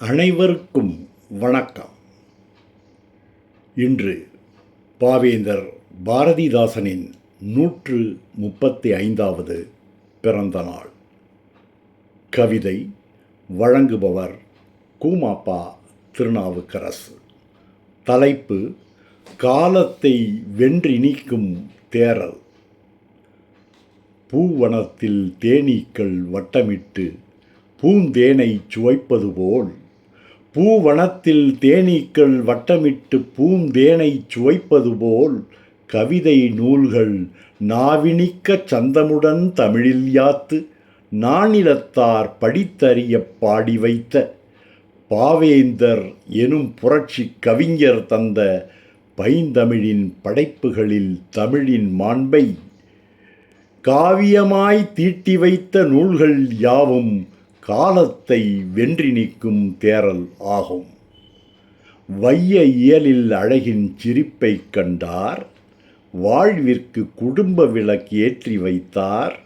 அனைவருக்கும் வணக்கம். இன்று பாவேந்தர் பாரதிதாசனின் 135வது பிறந்த நாள். கவிதை வழங்குபவர் கூமாப்பா திருநாவுக்கரசு. தலைப்பு: காலத்தை வென்றினிக்கும் தேறல். பூவனத்தில் தேனீக்கள் வட்டமிட்டு பூந்தேனை சுவைப்பது போல், பூவனத்தில் தேனீக்கள் வட்டமிட்டு பூந்தேனை சுவைப்பது போல், கவிதை நூல்கள் நாவினிக்க சந்தமுடன் தமிழில் யாத்து நானிலத்தார் படித்தறியப் பாடி வைத்த பாவேந்தர் எனும் புரட்சி கவிஞர் தந்த பைந்தமிழின் படைப்புகளில் தமிழின் மாண்பை காவியமாய் தீட்டி வைத்த நூல்கள் யாவும் காலத்தை வென்றி நிற்கும் தேறல் ஆகும். வைய இயலில் அழகின் சிரிப்பைக் கண்டார், வாழ்விற்கு குடும்ப விளக்கு ஏற்றி வைத்தார்,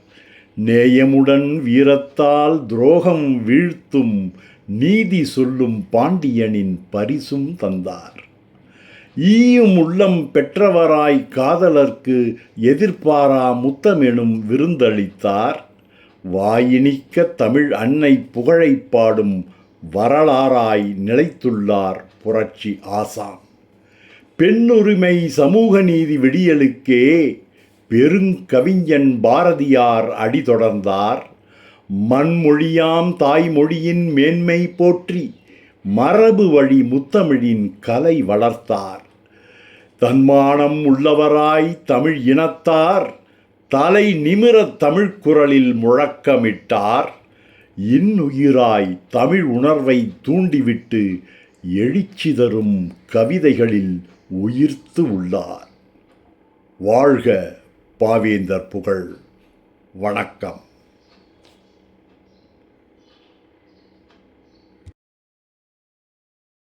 நேயமுடன் வீரத்தால் துரோகம் வீழ்த்தும் நீதி சொல்லும் பாண்டியனின் பரிசும் தந்தார். ஈயும் உள்ளம் பெற்றவராய் காதலர்க்கு எதிர்பாரா முத்தமெனும் விருந்தளித்தார். வாயினிக்க தமிழ் அன்னை புகழைப் பாடும் வரலாறாய் நிலைத்துள்ளார் புரட்சி ஆசான். பெண்ணுரிமை சமூக நீதி விடியலுக்கே பெருங்கவிஞன் பாரதியார் அடி தொடர்ந்தார். மண்மொழியாம் தாய்மொழியின் மேன்மை போற்றி மரபு வழி முத்தமிழின் கலை வளர்த்தார். தன்மானம் உள்ளவராய் தமிழ் இனத்தார் தலை நிமிரத் தமிழ் குரலில் முழக்கமிட்டார். இன்னுயிராய் தமிழ் உணர்வை தூண்டிவிட்டு எழுச்சி தரும் கவிதைகளில் உயிர்த்து உள்ளார். வாழ்க பாவேந்தர் புகழ். வணக்கம்.